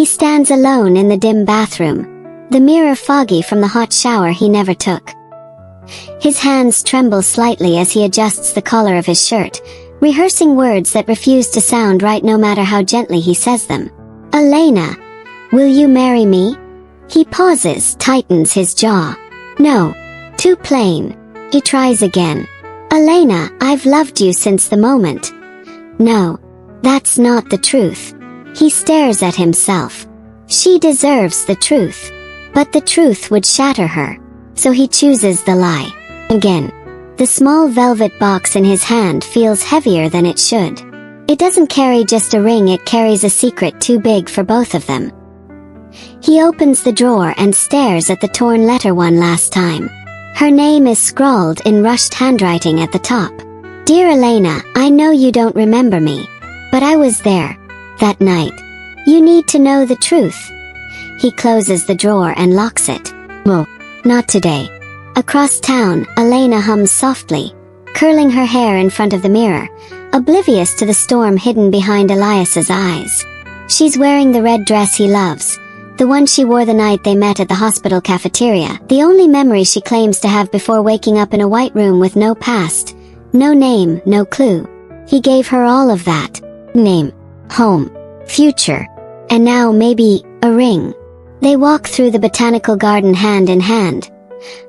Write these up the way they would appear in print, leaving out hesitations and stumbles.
He stands alone in the dim bathroom, the mirror foggy from the hot shower he never took. His hands tremble slightly as he adjusts the collar of his shirt, rehearsing words that refuse to sound right no matter how gently he says them. Elena, will you marry me? He pauses, tightens his jaw. No. Too plain. He tries again. Elena, I've loved you since the moment. No. That's not the truth. He stares at himself. She deserves the truth. But the truth would shatter her. So he chooses the lie. Again. The small velvet box in his hand feels heavier than it should. It doesn't carry just a ring, it carries a secret too big for both of them. He opens the drawer and stares at the torn letter one last time. Her name is scrawled in rushed handwriting at the top. Dear Elena, I know you don't remember me. But I was there. That night. You need to know the truth. He closes the drawer and locks it. Well, not today. Across town, Elena hums softly, curling her hair in front of the mirror, oblivious to the storm hidden behind Elias's eyes. She's wearing the red dress he loves, the one she wore the night they met at the hospital cafeteria, the only memory she claims to have before waking up in a white room with no past, no name, no clue. He gave her all of that. Name, home, future, and now maybe a ring. They walk through the botanical garden hand in hand,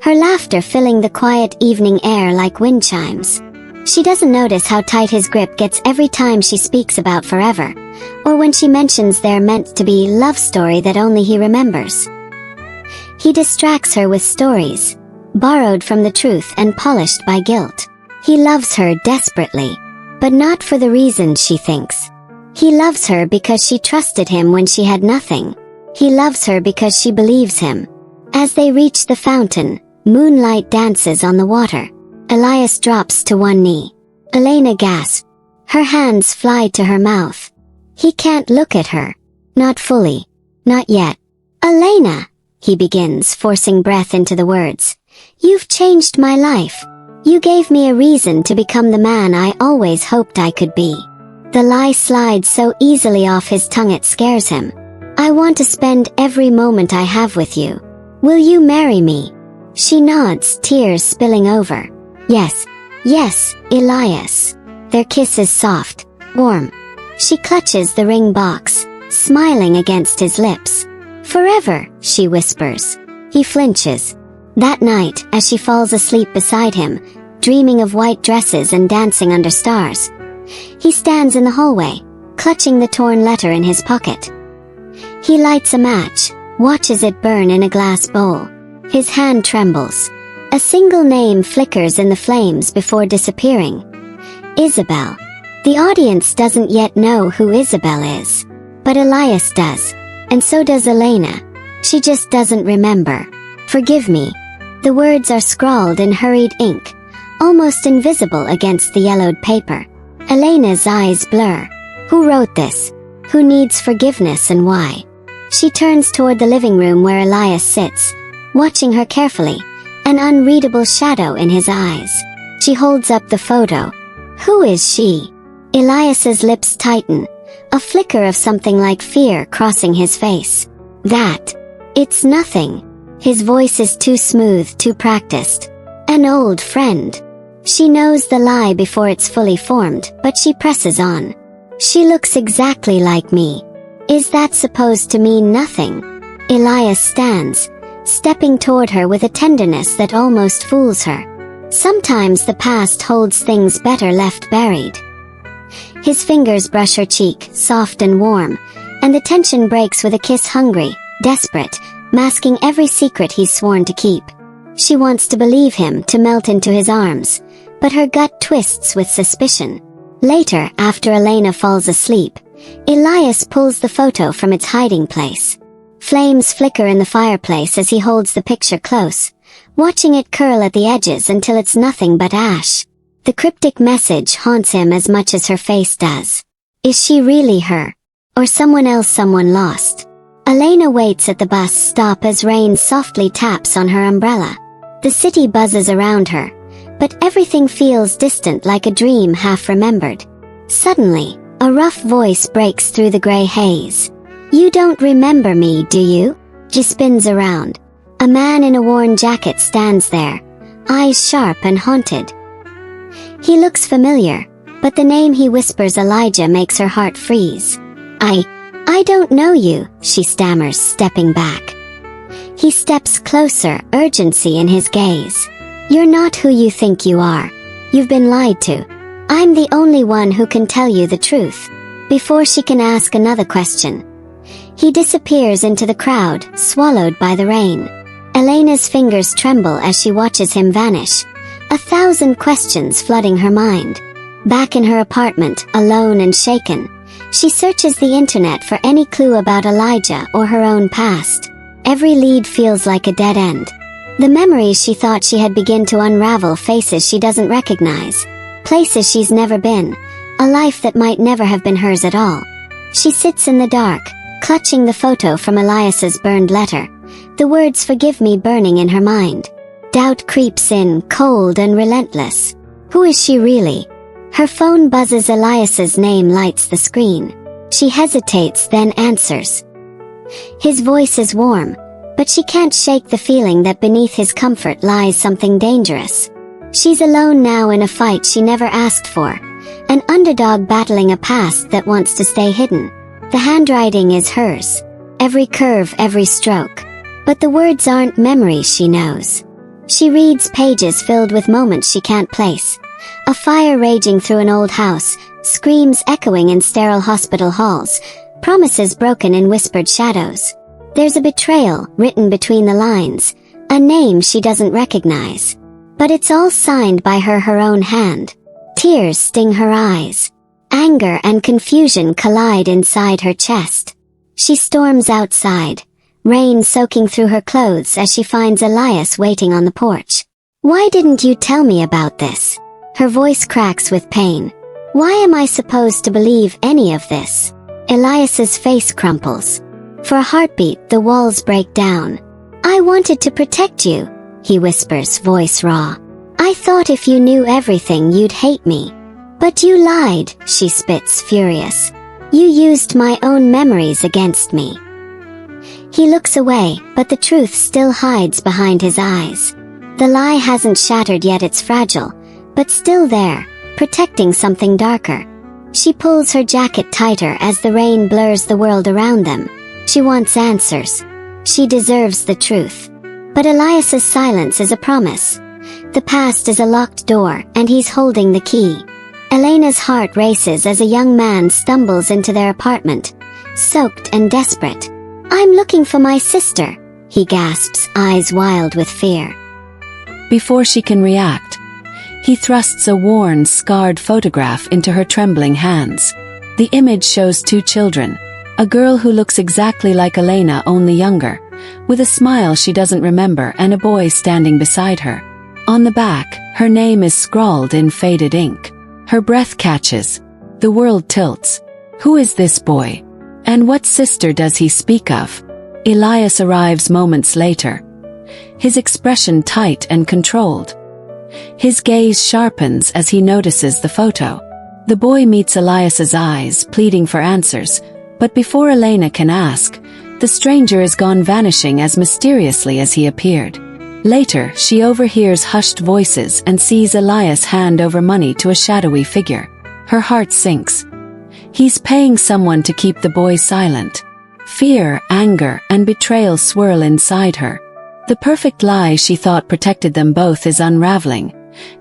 her laughter filling the quiet evening air like wind chimes. She doesn't notice how tight his grip gets every time she speaks about forever, or when she mentions their meant-to-be love story that only he remembers. He distracts her with stories, borrowed from the truth and polished by guilt. He loves her desperately, but not for the reasons she thinks. He loves her because she trusted him when she had nothing. He loves her because she believes him. As they reach the fountain, moonlight dances on the water. Elias drops to one knee. Elena gasps. Her hands fly to her mouth. He can't look at her. Not fully. Not yet. Elena, he begins, forcing breath into the words. You've changed my life. You gave me a reason to become the man I always hoped I could be. The lie slides so easily off his tongue it scares him. I want to spend every moment I have with you. Will you marry me? She nods, tears spilling over. Yes, yes, Elias. Their kiss is soft, warm. She clutches the ring box, smiling against his lips. Forever, she whispers. He flinches. That night, as she falls asleep beside him, dreaming of white dresses and dancing under stars, he stands in the hallway, clutching the torn letter in his pocket. He lights a match, watches it burn in a glass bowl. His hand trembles. A single name flickers in the flames before disappearing. Isabel. The audience doesn't yet know who Isabel is. But Elias does. And so does Elena. She just doesn't remember. Forgive me. The words are scrawled in hurried ink, almost invisible against the yellowed paper. Elena's eyes blur. Who wrote this? Who needs forgiveness and why? She turns toward the living room where Elias sits, watching her carefully, an unreadable shadow in his eyes. She holds up the photo. Who is she? Elias's lips tighten, a flicker of something like fear crossing his face. That. It's nothing. His voice is too smooth, too practiced. An old friend. She knows the lie before it's fully formed, but she presses on. She looks exactly like me. Is that supposed to mean nothing? Elias stands, stepping toward her with a tenderness that almost fools her. Sometimes the past holds things better left buried. His fingers brush her cheek, soft and warm, and the tension breaks with a kiss hungry, desperate, masking every secret he's sworn to keep. She wants to believe him, to melt into his arms, but her gut twists with suspicion. Later, after Elena falls asleep, Elias pulls the photo from its hiding place. Flames flicker in the fireplace as he holds the picture close, watching it curl at the edges until it's nothing but ash. The cryptic message haunts him as much as her face does. Is she really her? Or someone else, someone lost? Elena waits at the bus stop as rain softly taps on her umbrella. The city buzzes around her, but everything feels distant, like a dream half remembered. Suddenly, a rough voice breaks through the gray haze. You don't remember me, do you? She spins around. A man in a worn jacket stands there, eyes sharp and haunted. He looks familiar, but the name he whispers Elijah makes her heart freeze. I don't know you, she stammers, stepping back. He steps closer, urgency in his gaze. You're not who you think you are. You've been lied to. I'm the only one who can tell you the truth. Before she can ask another question, he disappears into the crowd, swallowed by the rain. Elena's fingers tremble as she watches him vanish, 1,000 questions flooding her mind. Back in her apartment, alone and shaken, she searches the internet for any clue about Elijah or her own past. Every lead feels like a dead end. The memories she thought she had begin to unravel, faces she doesn't recognize, places she's never been, a life that might never have been hers at all. She sits in the dark, clutching the photo from Elias's burned letter, the words "forgive me" burning in her mind. Doubt creeps in, cold and relentless. Who is she really? Her phone buzzes. Elias's name lights the screen. She hesitates, then answers. His voice is warm, but she can't shake the feeling that beneath his comfort lies something dangerous. She's alone now in a fight she never asked for, an underdog battling a past that wants to stay hidden. The handwriting is hers, every curve, every stroke. But the words aren't memories she knows. She reads pages filled with moments she can't place. A fire raging through an old house, screams echoing in sterile hospital halls, promises broken in whispered shadows. There's a betrayal written between the lines, a name she doesn't recognize. But it's all signed by her own hand. Tears sting her eyes. Anger and confusion collide inside her chest. She storms outside, rain soaking through her clothes as she finds Elias waiting on the porch. Why didn't you tell me about this? Her voice cracks with pain. Why am I supposed to believe any of this? Elias's face crumples. For a heartbeat, the walls break down. I wanted to protect you, he whispers, voice raw. I thought if you knew everything you'd hate me. But you lied, she spits, furious. You used my own memories against me. He looks away, but the truth still hides behind his eyes. The lie hasn't shattered yet, it's fragile, but still there, protecting something darker. She pulls her jacket tighter as the rain blurs the world around them. She wants answers. She deserves the truth. But Elias's silence is a promise. The past is a locked door, and he's holding the key. Elena's heart races as a young man stumbles into their apartment, soaked and desperate. I'm looking for my sister, he gasps, eyes wild with fear. Before she can react, he thrusts a worn, scarred photograph into her trembling hands. The image shows two children, a girl who looks exactly like Elena, only younger, with a smile she doesn't remember, and a boy standing beside her. On the back, her name is scrawled in faded ink. Her breath catches. The world tilts. Who is this boy? And what sister does he speak of? Elias arrives moments later, his expression tight and controlled. His gaze sharpens as he notices the photo. The boy meets Elias's eyes, pleading for answers, but before Elena can ask, the stranger is gone, vanishing as mysteriously as he appeared. Later, she overhears hushed voices and sees Elias hand over money to a shadowy figure. Her heart sinks. He's paying someone to keep the boy silent. Fear, anger, and betrayal swirl inside her. The perfect lie she thought protected them both is unraveling,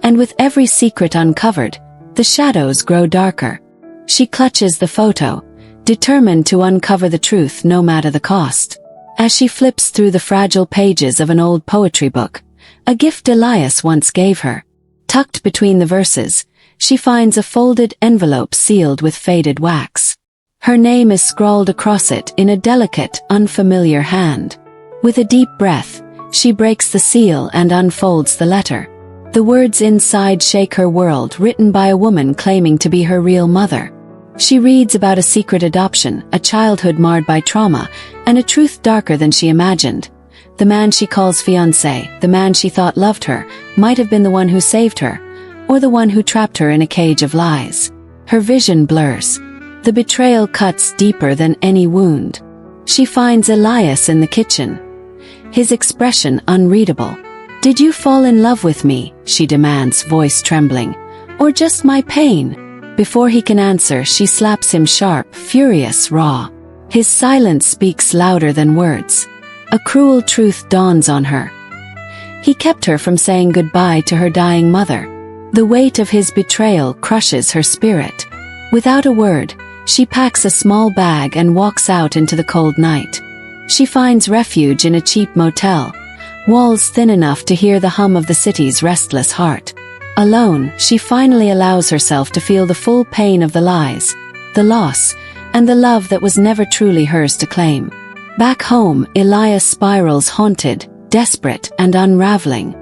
and with every secret uncovered, the shadows grow darker. She clutches the photo, determined to uncover the truth no matter the cost. As she flips through the fragile pages of an old poetry book, a gift Elias once gave her, tucked between the verses, she finds a folded envelope sealed with faded wax. Her name is scrawled across it in a delicate, unfamiliar hand. With a deep breath, she breaks the seal and unfolds the letter. The words inside shake her world, written by a woman claiming to be her real mother. She reads about a secret adoption, a childhood marred by trauma, and a truth darker than she imagined. The man she calls fiancé, the man she thought loved her, might have been the one who saved her, or the one who trapped her in a cage of lies. Her vision blurs. The betrayal cuts deeper than any wound. She finds Elias in the kitchen, his expression unreadable. "Did you fall in love with me?" she demands, voice trembling. "Or just my pain?" Before he can answer, she slaps him sharp, furious, raw. His silence speaks louder than words. A cruel truth dawns on her. He kept her from saying goodbye to her dying mother. The weight of his betrayal crushes her spirit. Without a word, she packs a small bag and walks out into the cold night. She finds refuge in a cheap motel, walls thin enough to hear the hum of the city's restless heart. Alone, she finally allows herself to feel the full pain of the lies, the loss, and the love that was never truly hers to claim. Back home, Elias spirals haunted, desperate, and unraveling.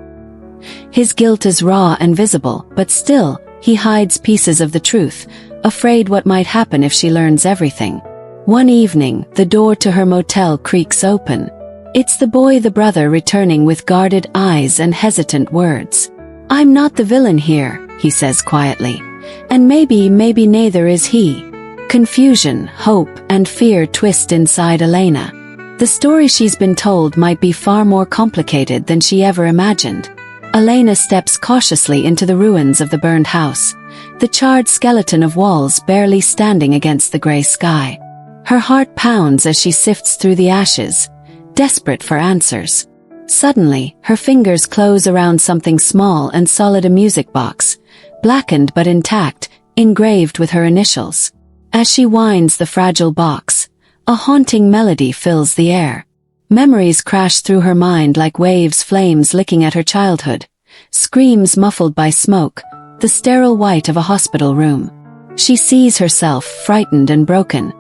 His guilt is raw and visible, but still, he hides pieces of the truth, afraid what might happen if she learns everything. One evening, the door to her motel creaks open. It's the boy, the brother, returning with guarded eyes and hesitant words. "I'm not the villain here," he says quietly. "And maybe neither is he." Confusion, hope, and fear twist inside Elena. The story she's been told might be far more complicated than she ever imagined. Elena steps cautiously into the ruins of the burned house, the charred skeleton of walls barely standing against the gray sky. Her heart pounds as she sifts through the ashes, desperate for answers. Suddenly, her fingers close around something small and solid, a music box, blackened but intact, engraved with her initials. As she winds the fragile box, a haunting melody fills the air. Memories crash through her mind like waves, flames licking at her childhood, screams muffled by smoke, the sterile white of a hospital room. She sees herself frightened and broken,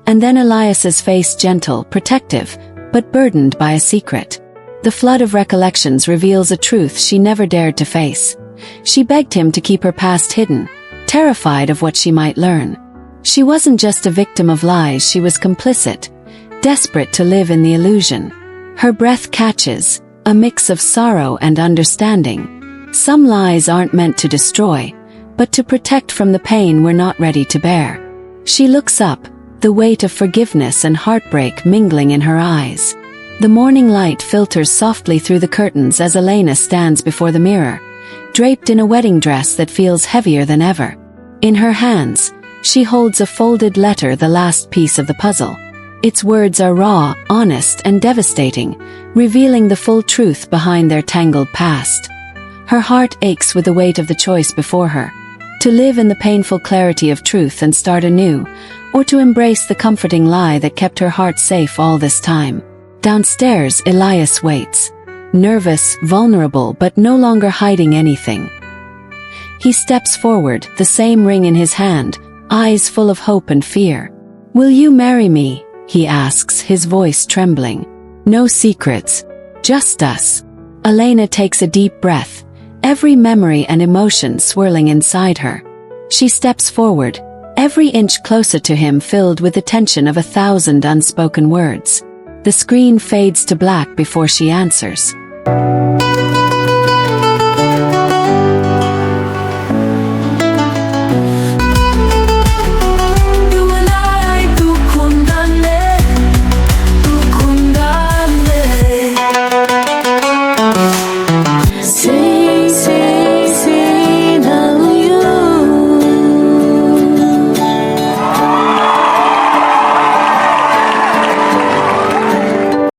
and then Elias's face, gentle, protective, but burdened by a secret. The flood of recollections reveals a truth she never dared to face. She begged him to keep her past hidden, terrified of what she might learn. She wasn't just a victim of lies, she was complicit, desperate to live in the illusion. Her breath catches, a mix of sorrow and understanding. Some lies aren't meant to destroy, but to protect from the pain we're not ready to bear. She looks up, the weight of forgiveness and heartbreak mingling in her eyes. The morning light filters softly through the curtains as Elena stands before the mirror, draped in a wedding dress that feels heavier than ever. In her hands, she holds a folded letter, the last piece of the puzzle. Its words are raw, honest, and devastating, revealing the full truth behind their tangled past. Her heart aches with the weight of the choice before her: to live in the painful clarity of truth and start anew, or to embrace the comforting lie that kept her heart safe all this time. Downstairs, Elias waits, nervous, vulnerable, but no longer hiding anything. He steps forward, the same ring in his hand, eyes full of hope and fear. "Will you marry me?" he asks, his voice trembling. "No secrets, just us." Elena takes a deep breath, every memory and emotion swirling inside her. She steps forward, every inch closer to him, filled with the tension of 1,000 unspoken words. The screen fades to black before she answers.